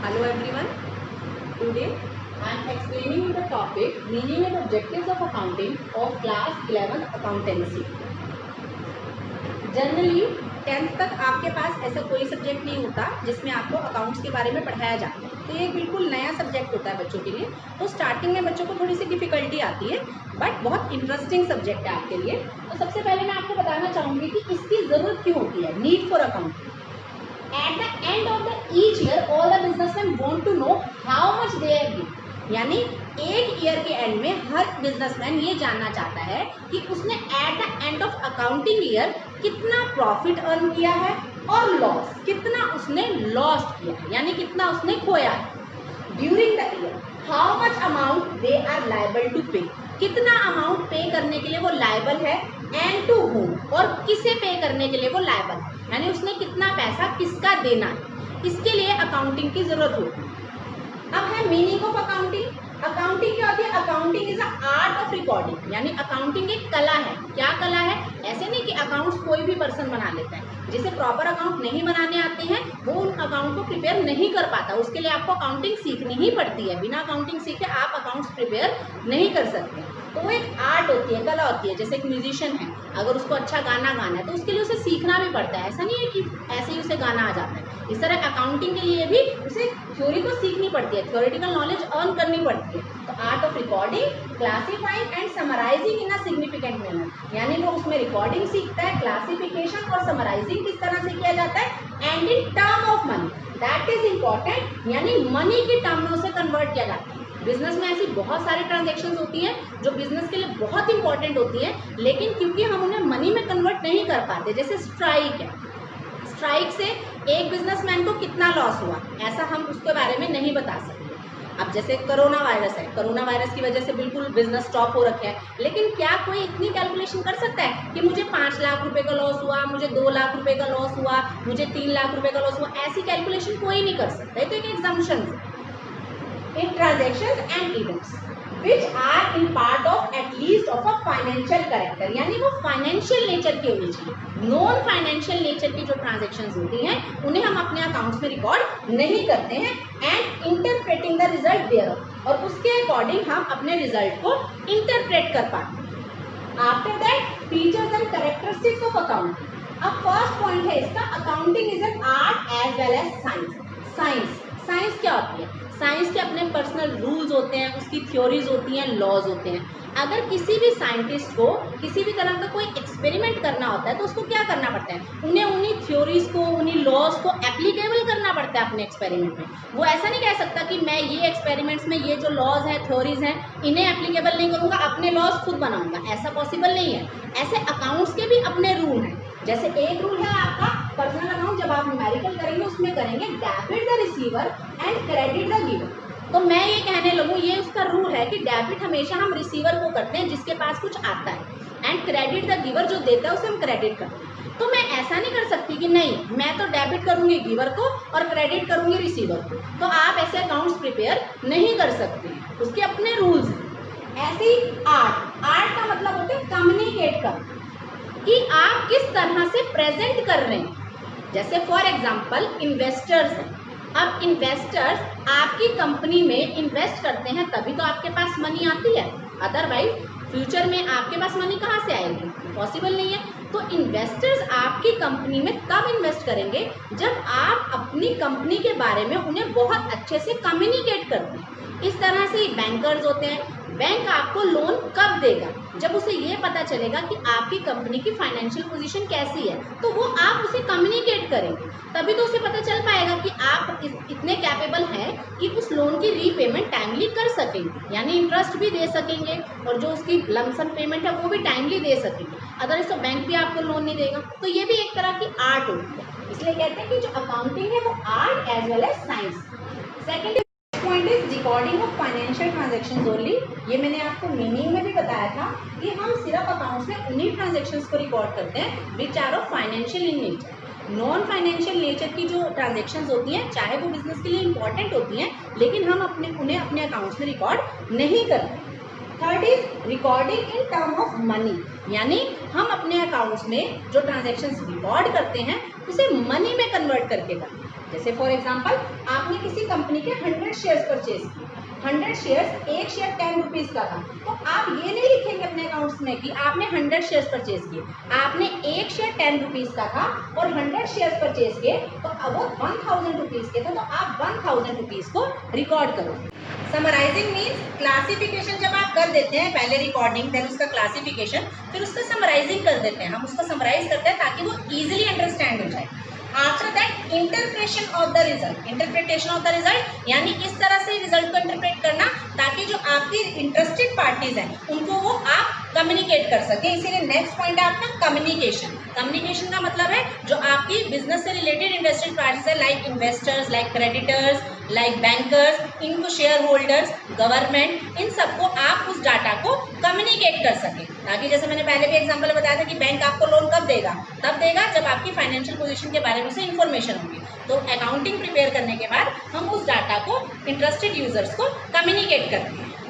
Hello everyone. Today I am explaining the topic meaning and objectives of accounting of class 11th accountancy. Generally 10th तक आपके पास ऐसा कोई subject नहीं होता जिसमें आपको अकाउंट्स के बारे में पढ़ाया जाता है, तो ये बिल्कुल नया सब्जेक्ट होता है बच्चों के लिए। तो स्टार्टिंग में बच्चों को थोड़ी सी डिफिकल्टी आती है, बट बहुत इंटरेस्टिंग सब्जेक्ट है आपके लिए। तो सबसे पहले मैं आपको बताना चाहूँगी कि इसकी ज़रूरत क्यों होती है, need for accounting. At the end of the each year, all the businessmen want to know how much they have given. यानी एक ईयर के एंड में हर बिजनेसमैन ये जानना चाहता है कि उसने at the end of accounting year कितना प्रॉफिट अर्न किया है और लॉस कितना उसने लॉस्ट किया है, यानी कितना उसने खोया है। During the year how much amount they are liable to pay, कितना अमाउंट पे करने के लिए वो लायबल है, एंड टू होम, और किसे पे करने के लिए वो लायबल है, यानी उसने कितना पैसा किसका देना है। इसके लिए अकाउंटिंग की जरूरत होती है। अब है मीनिंग ऑफ अकाउंटिंग। अकाउंटिंग क्या होती है? Accounting is a art of recording, यानी अकाउंटिंग एक कला है। क्या कला है? ऐसे नहीं कि अकाउंट्स कोई भी पर्सन बना लेता है। जिसे प्रॉपर अकाउंट नहीं बनाने आते हैं वो उन अकाउंट को प्रिपेयर नहीं कर पाता, उसके लिए आपको अकाउंटिंग सीखनी ही पड़ती है। बिना अकाउंटिंग सीखे आप अकाउंट्स प्रिपेयर नहीं कर सकते। तो वो एक आर्ट होती है, कला होती है। जैसे एक म्यूजिशियन है, अगर उसको अच्छा गाना गाना है तो उसके लिए उसे सीखना भी पड़ता है। ऐसा नहीं है कि ऐसे ही उसे गाना आ जाता है। इस तरह अकाउंटिंग के लिए भी उसे थ्योरी को सीखनी पड़ती है, थ्योरेटिकल नॉलेज अर्न करनी पड़ती है। तो art of recording, classifying and summarising in a significant manner, यानी वो उसमें रिकॉर्डिंग सीखता है, क्लासिफिकेशन और समराइजिंग किस तरह से किया जाता है, and in term of money, that is important, यानी मनी के टर्म में उसे कन्वर्ट किया जाता है। बिजनेस में ऐसी बहुत सारी ट्रांजेक्शन्स होती हैं जो बिजनेस के लिए बहुत इंपॉर्टेंट होती हैं, लेकिन क्योंकि हम उन्हें मनी में कन्वर्ट नहीं कर पाते। जैसे स्ट्राइक है, स्ट्राइक से एक बिजनेसमैन को कितना लॉस हुआ, ऐसा हम उसके बारे में नहीं बता सकते। अब जैसे कोरोना वायरस है, कोरोना वायरस की वजह से बिल्कुल बिजनेस स्टॉप हो रखे हैं, लेकिन क्या कोई इतनी कैलकुलेशन कर सकता है कि मुझे 5 लाख रुपए का लॉस हुआ, मुझे 2 लाख रुपए का लॉस हुआ, मुझे 3 लाख रुपए का लॉस हुआ? ऐसी कैलकुलेशन कोई नहीं कर सकता। तो एक एग्जाम्पशन है। In transactions and events which are in part of at least of a financial character, यानी वो फाइनेंशियल नेचर की होनी चाहिए। नॉन फाइनेंशियल नेचर की जो ट्रांजेक्शन्स होती हैं उन्हें हम अपने अकाउंट्स में रिकॉर्ड नहीं करते हैं, and interpreting the result there, और उसके अकॉर्डिंग हम अपने रिजल्ट को इंटरप्रेट कर पाते हैं। After that features and characteristics of accounting. अब फर्स्ट पॉइंट है इसका, accounting is an art as well as science. Science क्या होती है? साइंस के अपने पर्सनल रूल्स होते हैं, उसकी थ्योरीज होती हैं, लॉज होते हैं। अगर किसी भी साइंटिस्ट को किसी भी तरह का कोई एक्सपेरिमेंट करना होता है तो उसको क्या करना पड़ता है? उन्हें उन्हीं थ्योरीज को, उन्हीं लॉज को एप्लीकेबल करना पड़ता है अपने एक्सपेरिमेंट में। वो ऐसा नहीं कह सकता कि मैं ये एक्सपेरिमेंट्स में ये जो लॉज हैं, थ्योरीज हैं, इन्हें एप्लीकेबल नहीं करूँगा, अपने लॉज खुद बनाऊंगा। ऐसा पॉसिबल नहीं है। ऐसे अकाउंट्स के भी अपने रूल हैं। जैसे एक रूल है आपका पर्सनल अकाउंट, जब आप न्यूमेरिकल करेंगे उसमें करेंगे debit the receiver and credit the giver. तो मैं ये कहने लगूँ, ये उसका रूल है कि डेबिट हमेशा हम रिसीवर को करते हैं जिसके पास कुछ आता है, एंड क्रेडिट द गिवर जो देता है उसे हम क्रेडिट करते हैं। तो मैं ऐसा नहीं कर सकती कि नहीं मैं तो डेबिट करूंगी गिवर को और क्रेडिट करूंगी रिसीवर को। तो आप ऐसे अकाउंट्स प्रिपेयर नहीं कर सकते, उसके अपने रूल्स हैं। ऐसे ही आर्ट का मतलब होता है कम्युनिकेट करना, कि आप किस तरह से प्रेजेंट कर रहे हैं। जैसे फॉर एग्जांपल इन्वेस्टर्स हैं। अब इन्वेस्टर्स आपकी कंपनी में इन्वेस्ट करते हैं तभी तो आपके पास मनी आती है, अदरवाइज फ्यूचर में आपके पास मनी कहाँ से आएगी? पॉसिबल नहीं है। तो इन्वेस्टर्स आपकी कंपनी में तब इन्वेस्ट करेंगे जब आप अपनी कंपनी के बारे में उन्हें बहुत अच्छे से कम्युनिकेट करते हैं। इस तरह से बैंकर्स होते हैं, बैंक आपको लोन कब देगा? जब उसे ये पता चलेगा कि आपकी कंपनी की फाइनेंशियल पोजीशन कैसी है, तो वो आप उसे कम्युनिकेट करेंगे, तभी तो उसे पता चल पाएगा कि आप इतने कैपेबल हैं कि उस लोन की रीपेमेंट टाइमली कर सकेंगे, यानी इंटरेस्ट भी दे सकेंगे और जो उसकी लमसम पेमेंट है वो भी टाइमली दे सकेंगे। अदरवाइज तो बैंक भी आपको लोन नहीं देगा। तो ये भी एक तरह की आर्ट होती है, इसलिए कहते हैं कि जो अकाउंटिंग है वो art as well as science. Second point is recording of financial transactions only. ये मैंने आपको मीनिंग में भी बताया था कि हम सिर्फ अकाउंट्स में उन्हीं ट्रांजेक्शंस को रिकॉर्ड करते हैं which are of financial in nature. Non financial nature की जो ट्रांजेक्शंस होती हैं, चाहे वो बिजनेस के लिए इंपॉर्टेंट होती हैं, लेकिन हम उन्हें अपने अकाउंट्स में रिकॉर्ड नहीं करते। Third is recording in term of money. यानी हम अपने अकाउंट्स में जो ट्रांजैक्शंस रिकॉर्ड करते हैं उसे मनी में कन्वर्ट करके करते हैं। जैसे फॉर एग्जांपल आपने किसी कंपनी के 100 शेयर्स परचेज किए, 100 शेयर्स, एक शेयर 10 रुपीज़ का था, तो आप ये नहीं लिखेंगे अपने अकाउंट्स में कि आपने 100 शेयर्स परचेज किए। आपने एक शेयर 10 रुपीज़ का था और 100 शेयर्स परचेज किए, तो अब वो 1000 रुपीज़ के थे, तो आप 1000 रुपीज़ को रिकॉर्ड करो। समराइजिंग मीन्स क्लासिफिकेशन जब आप कर देते हैं, पहले रिकॉर्डिंग देन उसका क्लासिफिकेशन, फिर उसका समराइजिंग कर देते हैं। हम उसको समराइज करते हैं ताकि वो इजीली अंडरस्टैंड हो जाए। After that interpretation of the result, interpretation of the result यानी इस तरह से रिजल्ट को इंटरप्रेट करना ताकि जो आपकी इंटरेस्टेड पार्टीज हैं उनको वो आप कम्युनिकेट कर सके। इसीलिए नेक्स्ट पॉइंट है आपका कम्युनिकेशन। कम्युनिकेशन का मतलब है जो आपकी बिजनेस से रिलेटेड इंटरेस्टेड पार्टीज है, like investors, like creditors, like bankers, इनको शेयर होल्डर्स, गवर्नमेंट, इन सबको आप उस डाटा को कम्युनिकेट कर सके, ताकि जैसे मैंने पहले भी एग्जांपल बताया था कि बैंक आपको लोन कब देगा, तब देगा जब आपकी फाइनेंशियल पोजीशन के बारे में उसे इन्फॉर्मेशन होगी। तो अकाउंटिंग प्रिपेयर करने के बाद हम उस डाटा को इंटरेस्टेड यूजर्स को कम्युनिकेट करते हैं।